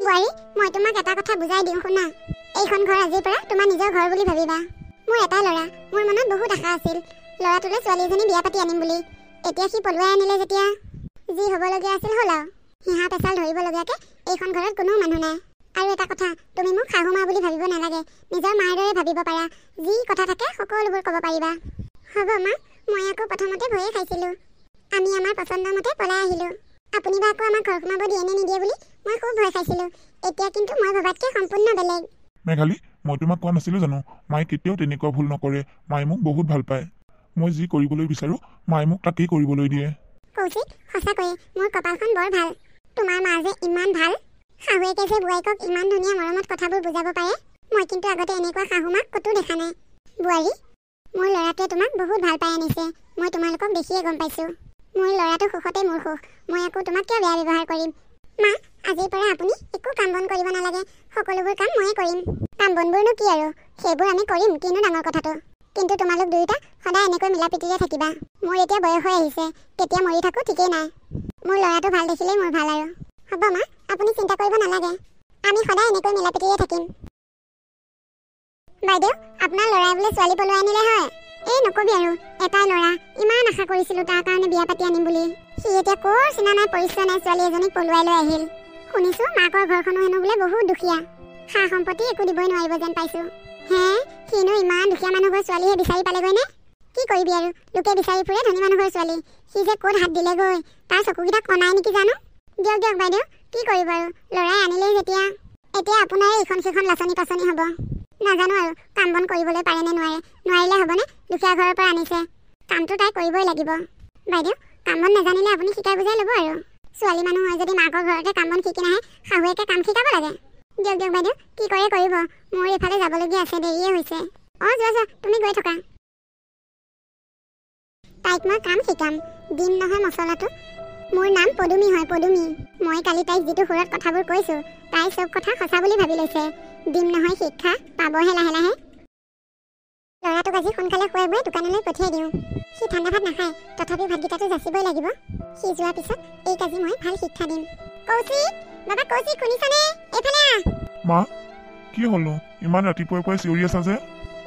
বুৱাৰী, মই তোমাক এটা কথা বুজাই দিওঁ শুনা। এইখন ঘৰ আজিৰ পৰা তোমাৰ নিজৰ ঘৰ বুলি ভাবিবা। মোৰ এটা ল'ৰা, মোৰ মনত বহুত আশা আছিল ল'ৰাটোলৈ ছোৱালী এজনী বিয়া পাতি আনিম বুলি। এতিয়া সি পলুৱাই আনিলে যেতিয়া যি হ'বলগীয়া আছিল হ'ল আৰু। হিহা পেচাল ধৰিবলগীয়াকৈ এইখন ঘৰত কোনো মানুহ নাই। আৰু এটা কথা, তুমি মোক শাহু মা বুলি ভাবিব নালাগে, নিজৰ মাৰ দৰে ভাবিব পাৰা। যি কথা থাকে সকলোবোৰ ক'ব পাৰিবা। হ'ব মা, মই আকৌ প্ৰথমতে ভয়ে খাইছিলোঁ। আমি আমাৰ পচন্দৰ মতে পলাই আহিলোঁ। আপুনি বা আকৌ আমাক ঘৰ সোমাব দিয়ে নে নিদিয়ে বুলি মই খুব ভয় খাইছিলোঁ। এতিয়া কিন্তু মই ভবাতকৈ সম্পূৰ্ণ বেলেগ। মেঘালী, মই তোমাক কোৱা নাছিলোঁ জানো, মায়ে কেতিয়াও তেনেকুৱা ভুল নকৰে। মায়ে মোক বহুত ভাল পায়। মই যি কৰিবলৈ বিচাৰোঁ মায়ে মোক তাকেই কৰিবলৈ দিয়ে। কৌশিক, সঁচাকৈয়ে মোৰ কপালখন বৰ ভাল। তোমাৰ মা যে ইমান ভাল। শাহুৱেকে যে বোৱাৰীকক ইমান ধুনীয়া মৰমত কথাবোৰ বুজাব পাৰে, মই কিন্তু আগতে এনেকুৱা শাহু মাক ক'তো দেখা নাই। বুৱাৰী, মোৰ ল'ৰাটোৱে তোমাক বহুত ভাল পাই আনিছে। মই তোমালোকক দেখিয়ে গম পাইছোঁ। মোৰ ল'ৰাটো সুখতে মোৰ সুখ। মই আকৌ তোমাক কিয় বেয়া ব্যৱহাৰ কৰিম? মা, আজিৰ পৰা আপুনি একো কাম বন কৰিব নালাগে। সকলোবোৰ কাম ময়ে কৰিম। কাম বনবোৰনো কি আৰু, সেইবোৰ আমি কৰিম, কিনো ডাঙৰ কথাটো। কিন্তু তোমালোক দুয়োটা সদায় এনেকৈ মিলা প্ৰীতিৰে থাকিবা। মোৰ এতিয়া বয়স হৈ আহিছে, কেতিয়া মৰি থাকোঁ ঠিকেই নাই। মোৰ ল'ৰাটো ভাল দেখিলেই মোৰ ভাল আৰু। হ'ব মা, আপুনি চিন্তা কৰিব নালাগে। আমি সদায় এনেকৈ মিলা প্ৰীতিৰে থাকিম। বাইদেউ, আপোনাৰ ল'ৰাই বোলে ছোৱালী পলুৱাই আনিলে হয়? এই নকবি আৰু, এটাই ল'ৰা, ইমান আশা কৰিছিলোঁ তাৰ কাৰণে বিয়া পাতি আনিম বুলি। সি এতিয়া ক'ৰ চিনা নাই পৰিচয় নাই ছোৱালী এজনীক পলুৱাই লৈ আহিল। শুনিছোঁ মাকৰ ঘৰখনো হেনো বোলে বহুত দুখীয়া। সা সম্পত্তি একো দিবই নোৱাৰিব যেন পাইছোঁ। হে, সিনো ইমান দুখীয়া মানুহ ঘৰ ছোৱালীহে বিচাৰি পালেগৈ নে? কি কৰিবি আৰু, লোকে বিচাৰি ফুৰে ধনী মানুহ ঘৰ ছোৱালী। সি যে ক'ত হাত দিলেগৈ, তাৰ চকুকেইটা কণাই নেকি জানো। দিয়ক দিয়ক বাইদেউ, কি কৰিব আৰু, ল'ৰাই আনিলেই যেতিয়া। এতিয়া আপোনাৰ এইখন সেইখন লাচনি পাচনি হ'ব। নাজানো আৰু কাম বন কৰিবলৈ পাৰে নে নোৱাৰে। নোৱাৰিলে হ'বনে, দুখীয়া ঘৰৰ পৰা আনিছে, কামটো তাই কৰিবই লাগিব। বাইদেউ, কাম বন নাজানিলে আপুনি শিকাই বুজাই ল'ব আৰু। ছোৱালী মানুহ হয় যদি মাকৰ ঘৰতে কাম বন শিকি নাহে, শাহুৱেকে কাম শিকাব লাগে। দিয়ক দিয়ক বাইদেউ, কি কৰে কৰিব। মোৰ এইফালে যাবলগীয়া আছে, দেৰিয়ে হৈছে। অঁ যোৱা যোৱা, তুমি গৈ থকা। তাইক মই কাম শিকাম, দিম নহয় মছলাটো। মোৰ নাম পদুমী হয়, পদুমী। মই কালি তাইক যিটো সুৰত কথাবোৰ কৈছোঁ, তাই চব কথা সঁচা বুলি ভাবি লৈছে। দিম নহয় শিক্ষা, পাবহে লাহে লাহে। ল'ৰাটোক আজি সোনকালে খুৱাই বুৱাই দোকানলৈ পঠিয়াই দিওঁ। সি ঠাণ্ডা ভাত নাখায়, তথাপিও ভাতকেইটাটো যাচিবই লাগিব। সি যোৱাৰ পিছত এইক আজি মই ভাল শিক্ষা দিম। কৌশিক, বাবা কৌশিক, শুনিছানে? এইফালে আহ। মা, কি হ'লনো? ইমান ৰাতিপুৱাই পুৱাই চিঞৰি আছা যে?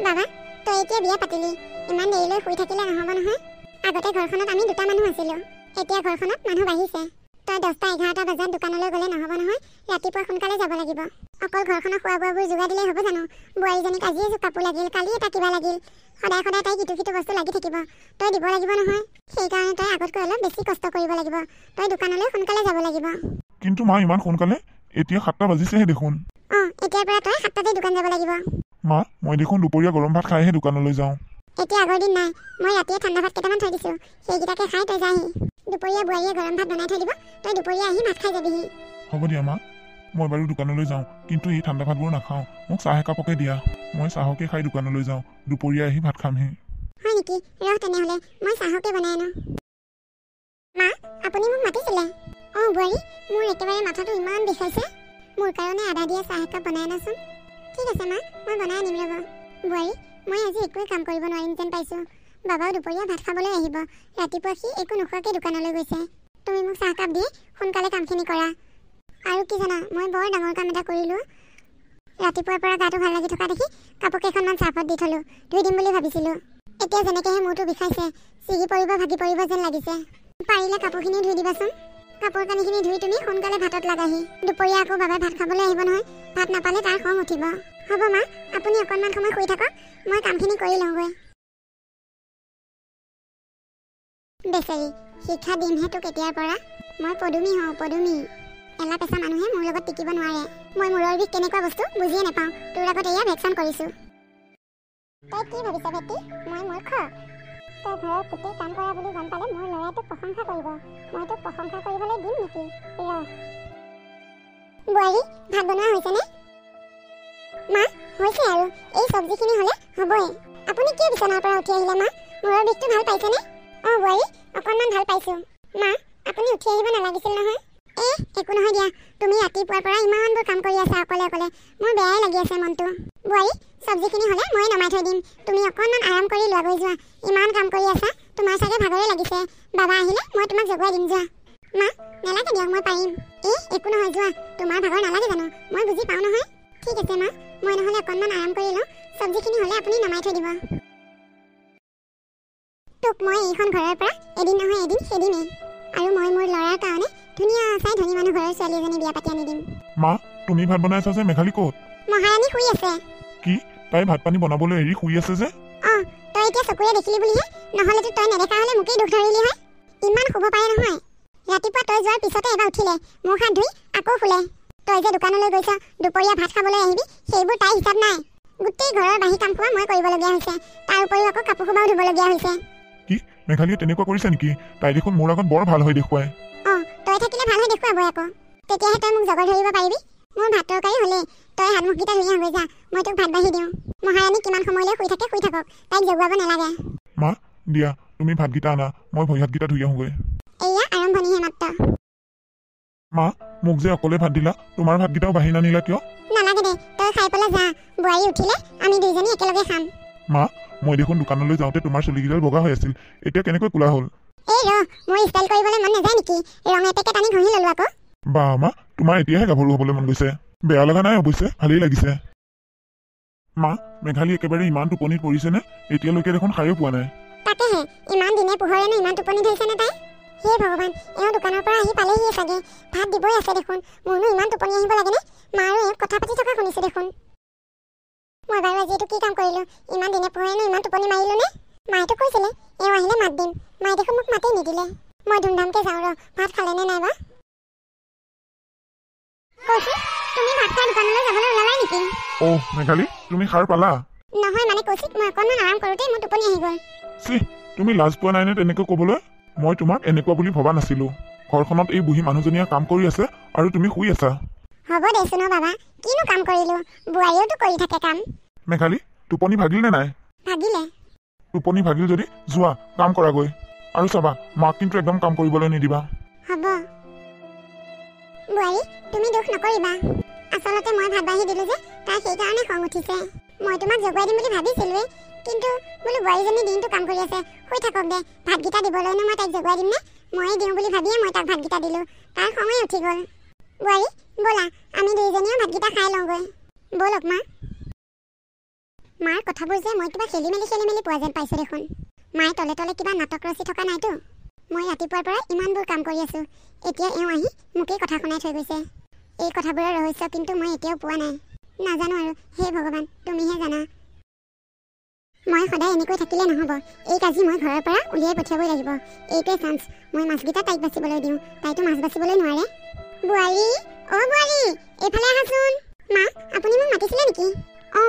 বাবা, তই এতিয়া বিয়া পাতিলি, ইমান দেৰিলৈ শুই থাকিলে নহ'ব নহয়। আগতে ঘৰখনত আমি দুটা মানুহ আছিলোঁ, এতিয়া ঘৰখনত মানুহ বাঢ়িছে। তই 10টা-11টা বজাত দোকানলৈ গ'লে নহ'ব নহয়, ৰাতিপুৱা সোনকালে যাব লাগিব। অকল ঘৰখনৰ খোৱা বোৱাবোৰ যোগাৰ দিলেই হ'ব জানো? বোৱাৰীজনীক আজি এযোৰ কাপোৰ লাগিল, কালি এটা কিবা লাগিল, সদায় সদায় তাই ইটো সিটো বস্তু লাগি থাকিব। তই দিব লাগিব নহয়। সেইকাৰণে তই আগতকৈ অলপ বেছি কষ্ট কৰিব লাগিব। তই দোকানলৈ সোনকালে যাব লাগিব। কিন্তু মা, ইমান সোনকালে? এতিয়া 7টা বাজিছেহে দেখোন। অঁ, এতিয়াৰ পৰা তই 7টাতেই দোকান যাব লাগিব। মা, মই দেখোন দুপৰীয়া গৰম ভাত খাইহে দোকানলৈ যাওঁ। এতিয়া আগৰ দিন নাই। মই ৰাতিয়ে ঠাণ্ডা ভাত কেইটামান থৈ দিছোঁ, সেইকেইটাকে খাই তই যাহি। দুপৰীয়া বোৱাৰীয়ে গৰম ভাত বনাই থৈ দিব, তই দুপৰীয়া আহি ভাত খাই যাবিহি। হ'ব দিয়া মা, মই বাৰু দোকানলৈ যাওঁ, কিন্তু এই ঠাণ্ডা ভাতবোৰ নাখাওঁ। মোক চাহ একাপকে দিয়া। মই চাহকে খাই দোকানলৈ যাওঁ, দুপৰীয়া আহি ভাত খামহি। হয় নেকি? ৰহ তেনেহ'লে মই চাহকে বনাই আনো। মা, আপুনি মোক মাতিছিলে? অঁ বোৱাৰী, মোৰ একেবাৰে মাথাটো ইমান বিষাইছে। মোৰ কাৰণে আদা দিয়া চাহ একাপ বনাই আনাচোন। ঠিক আছে মা, মই বনাই আনিম ৰ'ব। বোৱাৰী, মই আজি একোৱেই কাম কৰিব নোৱাৰিম যেন পাইছোঁ। বাবাও দুপৰীয়া ভাত খাবলৈ আহিব। ৰাতিপুৱা সি একো নোখোৱাকৈ দোকানলৈ গৈছে। তুমি মোক চাহকাপ দি সোনকালে কামখিনি কৰা। আৰু কি জানা, মই বৰ ডাঙৰ কাম এটা কৰিলোঁ। ৰাতিপুৱাৰ পৰা গাটো ভাল লাগি থকা দেখি কাপোৰ কেইখনমান চাহপাত দি থলোঁ, ধুই দিম বুলি ভাবিছিলোঁ। এতিয়া যেনেকৈহে মূৰটো বিষাইছে, ছিগি পৰিব ভাগি পৰিব যেন লাগিছে। পাৰিলে কাপোৰখিনি ধুই দিবাচোন। কাপোৰ কানিখিনি ধুই তুমি সোনকালে ভাতত লাগাহি। দুপৰীয়া আকৌ বাবাই ভাত খাবলৈ আহিব নহয়, ভাত নাপালে তাৰ খং উঠিব। হ'ব মা, আপুনি অকণমান সময় শুই থাকক, মই কামখিনি কৰি লওঁগৈ। বেচেৰি, শিক্ষা দিমহে তোক এতিয়াৰ পৰা। মই পদুমী হওঁ, পদুমী। এলা পেচা মানুহে মোৰ লগত টিকিব নোৱাৰে। মই মূৰৰ বিষ কেনেকুৱা বস্তু বুজিয়ে নাপাওঁ, তোৰ আগত এয়া ভেকচন কৰিছোঁ। তই কি ভাবিছ ভেটি, মই মূৰ্খ? তই ঘৰৰ গোটেই কাম কৰা বুলি গম পালে মোৰ ল'ৰাই তোক প্ৰশংসা কৰিব। মই তোক প্ৰশংসা কৰিবলৈ দিম নেকি? ৰহ। বোৱাৰী, ভাত বনোৱা হৈছেনে? মা, হৈছে আৰু। এই চব্জিখিনি হ'লে হ'বই। আপুনি কিয় বিচনাৰ পৰা উঠি আহিলে মা? মূৰৰ বিষটো ভাল পাইছেনে? অঁ বোৱাৰী, অকণমান ভাল পাইছোঁ। মা, আপুনি উঠি আহিব নালাগিছিল নহয়। একো নহয় দিয়া, তুমি ৰাতিপুৱাৰ পৰা ইমানবোৰ কাম কৰি আছা অকলে অকলে, মোৰ বেয়াই লাগি আছে মনটো। বোৱাৰী, চব্জিখিনি হ'লে মই নমাই থৈ দিম, তুমি অকণমান আৰাম কৰি লোৱাগৈ যোৱা। ইমান কাম কৰি আছা, তোমাৰ চাগে ভাগৰে লাগিছে। বাবা আহিলে মই তোমাক জগুৱাই দিম যোৱা। মা নালাগে দিয়ক মই পাৰিম একো নহয় যোৱা তোমাৰ ভাগৰ নালাগে জানো মই বুজি পাওঁ নহয় ঠিক আছে মা মই নহ'লে অকণমান আৰাম কৰি লওঁ চব্জিখিনি হ'লে আপুনি নমাই থৈ দিব তোক মই এইখন ঘৰৰ পৰা এদিন নহয় এদিন খেদিমেই আৰু মই মোৰ ল'ৰাৰ কাৰণে ধুনীয়া চাই ধনী মানুহ ঘৰৰ ছোৱালী এজনী বিয়া পাতি আনি দিম মা তুমি ভাত বনাই আছা যে মেঘালী ক'ত মহাৰাণী শুই আছে কি তাই ভাত পানী বনাবলৈ এৰি শুই আছে যে তই এতিয়া চকুৰে দেখিলি বুলিহে নহ'লেতো তই নেদেখা হ'লে মোকেই দুখ ধৰিলি হয় ইমান শুব পাৰে নহয় ৰাতিপুৱা তই যোৱাৰ পিছতে এবাৰ উঠিলে মুখ হাত ধুই আকৌ শুলে তই যে দোকানলৈ গৈছ দুপৰীয়া ভাত খাবলৈ আহিবি সেইবোৰ তাই হিচাপ নাই গোটেই ঘৰৰ বাহি কাম খোৱা মই কৰিবলগীয়া হৈছে তাৰ উপৰিও আকৌ কাপোৰ খোবাও ধুবলগীয়া হৈছে কি মেঘালীয়ে তেনেকুৱা কৰিছে নেকি তাই দেখোন মোৰ আগত বৰ ভাল হৈ দেখুৱায় তই থাকিলে ভাল হৈ দেখুৱাবই আকৌ তেতিয়াহে তই মোক জগৰ ধৰিব পাৰিবি মোৰ ভাত তৰকাৰী হ'লেই তই হাত মুখকেইটা ধুই আহগৈ যা মই তোক ভাত বাঢ়ি দিওঁ মহাৰাণী কিমান সময়লৈ শুই থাকক তাইক জগুৱাব নালাগে মা দিয়া তুমি ভাতকেইটা আনা মই ভৰি হাতকেইটা ধুই আহোঁগৈ এয়া আৰম্ভণিহে মাত্ৰ মা মোক যে অকলে ভাত দিলা তোমাৰ ভাতকেইটাও বাঢ়ি নানিলা কিয় নালাগে দে তই খাই পেলাই যা বোৱাৰী উঠিলে আমি দুইজনী একেলগে খাম মা মই দেখোন দোকানলৈ যাওঁতে তোমাৰ চুলিকেইডাল বগা হৈ আছিল এতিয়া কেনেকৈ কোলা হ'ল মোৰ ষ্টাইল কৰিবলৈ মন নাযায় নেকি ৰং এপেকেট আনি ঘঁহি ল'লো আকৌ বা মা তোমাৰ এতিয়াহে গাভৰু হ'বলৈ মন গৈছে বেয়া লগা নাই অৱশ্যে ভালেই লাগিছে মা মেঘালী একেবাৰে ইমান টোপনিত পৰিছেনে এতিয়ালৈকে দেখোন সাৰেও পোৱা নাই তাকেহে ইমান দিনে পোহৰেনো ইমান টোপনি ধৰিছেনে তাই হে ভগৱান এওঁ দোকানৰ পৰা আহি পালেহিয়ে চাগে ভাত দিবই আছে দেখোন মোৰনো ইমান টোপনি আহিব লাগেনে মা আৰু এওঁ কথা পাতি থকা শুনিছোঁ দেখোন মই বাৰু আজি এইটো কি কাম কৰিলোঁ ইমান দিনে পোহৰেনো ইমান টোপনি মাৰিলোঁ নে মায়েতো কৈছিলে এওঁ আহিলে মাত দিম মায়ে দেখোন মোক মাতেই নিদিলে মই ধুমধামকৈ যাওঁ ভাত খালেনে নাই বা কৈছোঁ তুমি ভাত খাই দোকানলৈ যাবলৈ ওলালাই নেকি মেঘালী তুমি সাৰ পালা নহয় মানে কৈছোঁ মই অকণমান আৰাম কৰোঁতেই মোৰ টোপনি আহি গ'ল তুমি লাজ পোৱা নাইনে তেনেকৈ ক'বলৈ মই তোমাক এনেকুৱা বুলি ভবা নাছিলোঁ ঘৰখনত এই বুঢ়ী মানুহজনীয়ে কাম কৰি আছে আৰু তুমি শুই আছা হ'ব দেচোন বাবা কিনো কাম কৰিলোঁ বোৱাৰীয়েওতো কৰি থাকে কাম মেঘালী টোপনি ভাগিল নে নাই ভাগিলে টোপনি ভাগিল যদি যোৱা কাম কৰাগৈ আৰু চাবা মাক কিন্তু একদম কাম কৰিবলৈ নিদিবা হ'ব বোৱাৰী তুমি দুখ নকৰিবা আচলতে মই ভাত বাঢ়ি দিলোঁ যে তাই সেইকাৰণে খং উঠিছে মই তোমাক জগুৱাই দিম বুলি ভাবিছিলোঁৱেই কিন্তু বোলো বোৱাৰীজনী দিনটো কাম কৰি আছে শুই থাকক দে ভাতকেইটা দিবলৈনো মই তাইক জগুৱাই দিম নে ময়ে দিওঁ বুলি ভাবিয়ে মই তাক ভাতকেইটা দিলোঁ তাৰ খঙেই উঠি গ'ল বোৱাৰী ব'লা আমি দুইজনীয়ে ভাতকেইটা খাই লওঁগৈ ব'লক মা মাৰ কথাবোৰ যে মই কিবা খেলি মেলি পোৱা যেন পাইছোঁ দেখোন মায়ে তলে তলে কিবা নাটক ৰচি থকা নাইতো মই ৰাতিপুৱাৰ পৰা ইমানবোৰ কাম কৰি আছোঁ এতিয়া এওঁ আহি মোকেই কথা শুনাই থৈ গৈছে এই কথাবোৰৰ ৰহস্য কিন্তু মই এতিয়াও পোৱা নাই নাজানো আৰু হে ভগৱান তুমিহে জানা মই সদায় এনেকৈ থাকিলে নহ'ব এই কাজি মই ঘৰৰ পৰা উলিয়াই পঠিয়াবই লাগিব এইটোৱে চান্স মই মাছকেইটা তাইক বাচিবলৈ দিওঁ তাইতো মাছ বাচিবলৈ নোৱাৰে বোৱাৰী বোৱাৰী এইফালে আহাচোন মা আপুনি মোক মাতিছিলে নেকি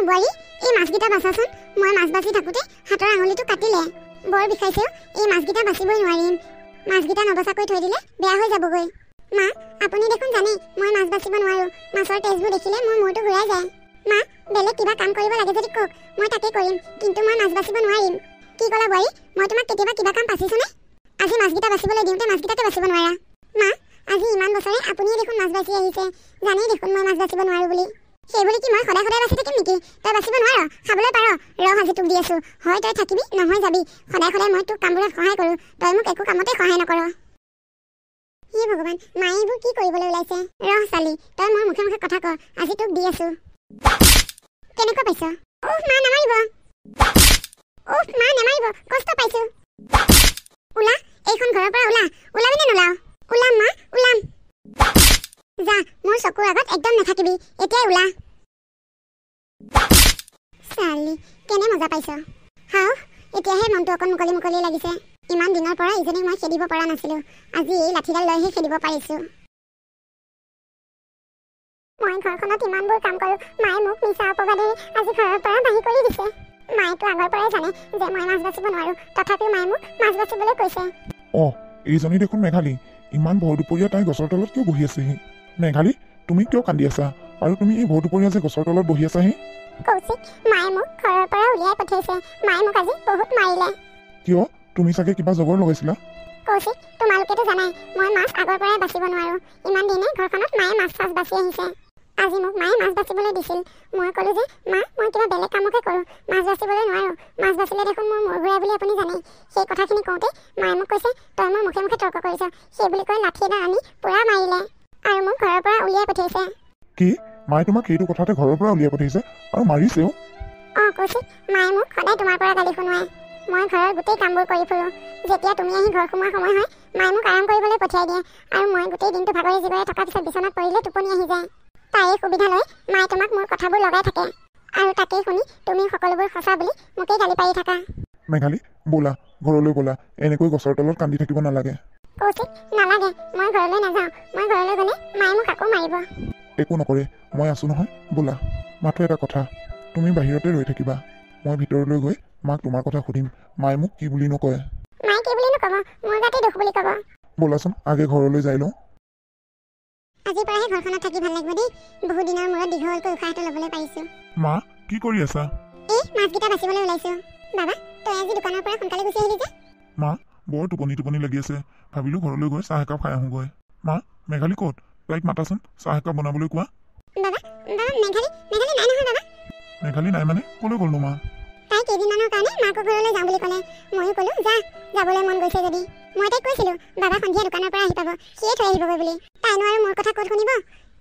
বোৱাৰী এই মাছকেইটা বাচাচোন মই মাছ বাচি থাকোঁতে হাতৰ আঙুলিটো কাটিলে বৰ বিষাইছেও এই মাছকেইটা বাচিবই নোৱাৰিম মাছকেইটা নবচাকৈ থৈ দিলে বেয়া হৈ যাবগৈ মা আপুনি দেখোন জানেই মই মাছ বাচিব নোৱাৰোঁ মাছৰ তেজবোৰ দেখিলে মোৰ মূৰটো ঘূৰাই যায় মা বেলেগ কিবা কাম কৰিব লাগে যদি কওক মই তাকে কৰিম কিন্তু মই মাছ বাচিব নোৱাৰিম কি ক'লা বোৱাৰী মই তোমাক কেতিয়াবা কিবা কাম পাইছোঁনে আজি মাছকেইটা বাচিবলৈ দিওঁতে মাছকেইটাকে বাচিব নোৱাৰা মা আজি ইমান বছৰে আপুনিয়ে দেখোন মাছ বাচি আহিছে জানেই দেখোন মই মাছ বাচিব নোৱাৰোঁ বুলি সেইবুলি কি মই সদায় সদায় বাচি থাকিম নেকি তই বাচিব নোৱাৰ খাবলৈ পাৰ আজি তোক দি আছোঁ হয় তই থাকিবি নহয় যাবি সদায় সদায় মই তোক কামবোৰত সহায় কৰোঁ তই মোক একো কামতে সহায় নকৰ হে ভগৱান মায়ে এইবোৰ কি কৰিবলৈ ওলাইছে ছোৱালী তই মোৰ মুখে মুখে কথা ক আজি তোক দি আছোঁ কেনেকুৱা পাইছ মা নামাৰিব মা নামাৰিব কষ্ট পাইছোঁ ওলা এইখন ঘৰৰ পৰা ওলাবি নে নোলাও ওলাম মা ওলাম যা মোৰ চকুৰ আগত একদম নাথাকিবি এতিয়াই ওলা ছোৱালী কেনে মজা পাইছ হাও এতিয়াহে মনটো অকণ মুকলি লাগিছে ইমান দিনৰ পৰা ইজনীক মই খেদিব পৰা নাছিলোঁ আজি এই লাঠিডাল লৈহে খেদিব পাৰিছোঁ মই ঘৰখনত ইমানবোৰ কাম কৰোঁ মায়ে মোক মিছা অপবাদেৰে আজি ঘৰৰ পৰা বাহিৰ কৰি দিছে মায়েতো আগৰ পৰাই জানে যে মই মাছ বাচিব নোৱাৰোঁ তথাপিও মায়ে মোক মাছ বাচিবলৈ কৈছে এইজনী দেখোন মেঘালী ইমান ভৰ দুপৰীয়া তাই গছৰ তলত কিয় বহি আছেহি মেঘালী তুমি কিয় কান্দি আছা আৰু তুমি এই ভৰ দুপৰীয়া যে গছৰ তলত বহি আছাহি কৌশিক মায়ে মোক ঘৰৰ পৰা উলিয়াই পঠিয়াইছে মায়ে মোক আজি বহুত মাৰিলে কিয় তুমি চাগে কিবা জগৰ লগাইছিলা কৌশিক তোমালোকেতো জানাই মই মাছ আগৰ পৰাই বাচিব নোৱাৰোঁ ইমান দিনে ঘৰখনত মায়ে মাছ বাচি আহিছে আজি মোক মায়ে মাছ বাচিবলৈ দিছিল। মই ক'লো যে মা মই কিবা বেলেগ কামকে কৰোঁ, মাছ বাচিবলৈ নোৱাৰোঁ, মাছ বাচিলে দেখোন মোৰ মূৰ ঘূৰাই বুলি আপুনি জানেই। সেই কথাখিনি কওঁতে মায়ে মোক কৈছে তই মোৰ মুখে মুখে তৰ্ক কৰিছ। সেই বুলি কৈ লাঠি এডাল আনি পূৰা মাৰিলে আৰু মোক ঘৰৰ পৰা উলিয়াই পঠিয়াইছে। কি মায়ে তোমাক সেইটো কথাতে ঘৰৰ পৰা উলিয়াই পঠিয়াইছে আৰু মাৰিছেও? কৌশিক, মায়ে মোক সদায় তোমাৰ পৰা গালি শুনোৱাই। মই ঘৰৰ গোটেই কামবোৰ কৰি ফুৰোঁ। যেতিয়া তুমি আহি ঘৰ সোমোৱাৰ সময় হয় মায়ে মোক আৰাম কৰিবলৈ পঠিয়াই দিয়ে আৰু মই গোটেই দিনটো ভাগৰি জিগৰে থকাৰ পিছত বিচনাত পৰিলে টোপনি আহি যায়। তাৰে সুবিধা লৈ মায়ে তোমাক মোৰ কথাবোৰ লগাই থাকে আৰু তাকেই শুনি তুমি সকলোবোৰ সঁচা বুলি মোকেই গালি পাৰি থাকা। মেঘালী ব'লা ঘৰলৈ ব'লা, এনেকৈ গছৰ তলত কান্দি থাকিব নালাগে। কৌশিক, নালাগে, মই ঘৰলৈ নাযাওঁ। মই ঘৰলৈ গ'লে মায়ে মোক আকৌ মাৰিব। একো নকৰে, মই আছোঁ নহয়, ব'লা। মাত্ৰ এটা কথা, তুমি বাহিৰতে ৰৈ থাকিবা, মই ভিতৰলৈ গৈ মাক তোমাৰ কথা সুধিম। মায়ে মোক কি বুলি নকয়? মায়ে কি বুলি নক'ব, মোৰ গাতে দুখ বুলি ক'ব। ব'লাচোন আগে ঘৰলৈ যাই লওঁ। আজিৰ পৰাহে ঘৰখনত থাকি ভাল লাগিব দেই। বহু দিনৰ মূৰত দীঘলকৈ উশাহ এটা ল'বলৈ পাৰিছোঁ। মা কি কৰি আছা? এই মাছকেইটা বাচিবলৈ ওলাইছোঁ। বাবা, তই আজি দোকানৰ পৰা সোনকালে গুচি আহিলি যে? মা বৰ টোপনি লাগি আছে, ভাবিলোঁ ঘৰলৈ গৈ চাহ একাপ খাই আহোঁগৈ। মা মেঘালী ক'ত? তাইক মাতাচোন, চাহ একাপ বনাবলৈ কোৱা। বাবা, মেঘালী নাই নহয় বাবা। মেঘালী নাই মানে ক'লৈ গ'লনো মা? তাই কেইদিনমানৰ কাৰণে মাকৰ ঘৰলৈ যাওঁ বুলি ক'লে। ময়ো ক'লো যা, যাবলৈ মন গৈছে যদি। মই তাইক কৈছিলোঁ বাবা সন্ধিয়া দোকানৰ পৰা আহি পাব, সিয়ে থৈ আহিবগৈ বুলি। তাইনো আৰু মোৰ কথা ক'ত শুনিব?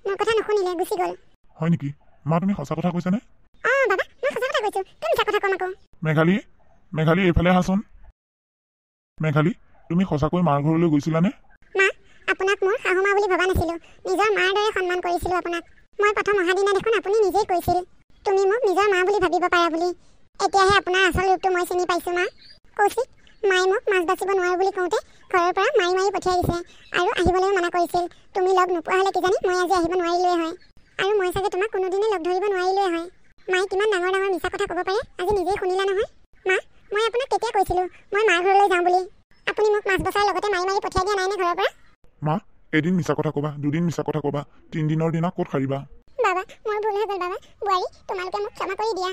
মোৰ কথা নুশুনিলে, গুচি গ'ল। হয় নেকি? মা তুমি সঁচা কথা কৈছানে? বাবা, মই সঁচা কথা কৈছোঁ, তুমি মিছা কথা ক'ম আকৌ। মেঘালী এইফালে আহাচোন। মেঘালী তুমি সঁচাকৈ মাৰ ঘৰলৈ গৈছিলানে? মা, আপোনাক মোৰ শাহুমা বুলি ভবা নাছিলোঁ। নিজৰ মাৰ দৰে সন্মান কৰিছিলোঁ আপোনাক। মই প্ৰথম অহা দিনা দেখোন আপুনি নিজেই কৈছিল তুমি মোক নিজৰ মা বুলি ভাবিব পাৰা বুলি। এতিয়াহে আপোনাৰ আচল ৰূপটো মই চিনি পাইছোঁ মা। কৌশিক, মায়ে মোক মাছ বাচিব নোৱাৰোঁ বুলি কওঁতে ঘৰৰ পৰা মাৰি পঠিয়াই দিছে আৰু আহিবলৈও মানা কৰিছিল। তুমি লগ নোপোৱা হ'লে কিজানি মই আজি আহিব নোৱাৰিলোৱে হয় আৰু মই চাগে তোমাক কোনোদিনে লগ ধৰিব নোৱাৰিলোৱে হয়। মায়ে কিমান ডাঙৰ মিছা কথা ক'ব পাৰে আজি নিজেই শুনিলা নহয়। মা, মই আপোনাক কেতিয়া কৈছিলোঁ মই মাৰ ঘৰলৈ যাওঁ বুলি? আপুনি মোক মাছ বচাৰ লগতে মাৰি পঠিয়াই দিয়া নাইনে ঘৰৰ পৰা? মা এদিন মিছা কথা ক'বা, দুদিন মিছা কথা ক'বা, 3 দিনৰ দিনা ক'ত সাৰিবা? বাবা, মোৰ ভুল হৈ গ'ল বাবা। বোৱাৰী, তোমালোকে মোক ক্ষমা কৰি দিয়া।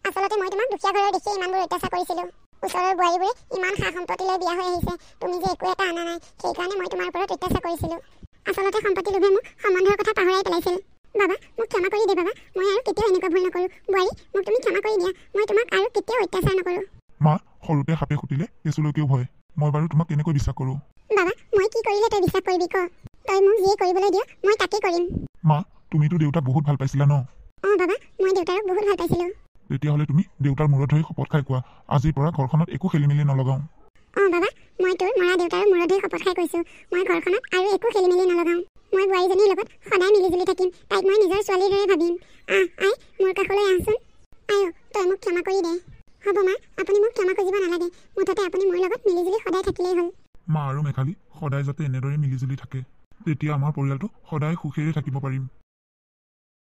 আচলতে মই তোমাক দুখীয়া ঘৰৰ দেখিয়ে ইমানবোৰ অত্যাচাৰ কৰিছিলোঁ। ওচৰৰ বোৱাৰীবোৰে ইমান সা সম্পত্তি লৈ বিয়া হৈ আহিছে, তুমি যে একো এটা অনা নাই, সেইকাৰণে মই তোমাৰ ওপৰত অত্যাচাৰ কৰিছিলোঁ। আচলতে সম্পত্তি লোভে মোক সম্বন্ধৰ কথা পাহৰাই পেলাইছিল। বাবা, মোক ক্ষমা কৰি দে বাবা, মই আৰু কেতিয়াও এনেকুৱা ভুল নকৰোঁ। বোৱাৰী, মোক তুমি ক্ষমা কৰি দিয়া, মই তোমাক আৰু কেতিয়াও অত্যাচাৰ নকৰোঁ। মা, সৰুতে সাপে খুটিলে কেঁচুলৈকেও ভয়। মই বাৰু তোমাক কেনেকৈ বিশ্বাস কৰোঁ? বাবা, মই কি কৰিলে তই বিশ্বাস কৰিবি ক? তই মোক যিয়ে কৰিবলৈ দিয় মই তাকেই কৰিম। মা, তুমিতো দেউতাক বহুত ভাল পাইছিলা ন? বাবা, মই দেউতাক বহুত ভাল পাইছিলোঁ। তেতিয়াহ'লে তুমি দেউতাৰ মূৰত ধৰি শপত খাই কোৱা, আজিৰ পৰা ঘৰখনত একো খেলিমেলি নলগাওঁ। বাবা, মই তোৰ মৰা দেউতাৰ মূৰত ধৰি শপত খাই কৈছোঁ, মই ঘৰখনত আৰু একো খেলিমেলি নলগাওঁ। মই বোৱাৰীজনীৰ লগত সদায় মিলিজুলি থাকিম, তাইক মই নিজৰ ছোৱালীৰ দৰে ভাবিম। আই, মোৰ কাষলৈ আহচোন। তই মোক ক্ষমা কৰি দে। হ'ব মা, আপুনি মোক ক্ষমা খুজিব নালাগে, মুঠতে আপুনি মোৰ লগত মিলিজুলি সদায় থাকিলেই হ'ল। মা আৰু মেঘালী সদায় যাতে এনেদৰে মিলিজুলি থাকে, তেতিয়া আমাৰ পৰিয়ালটো সদায় সুখেৰে থাকিব পাৰিম।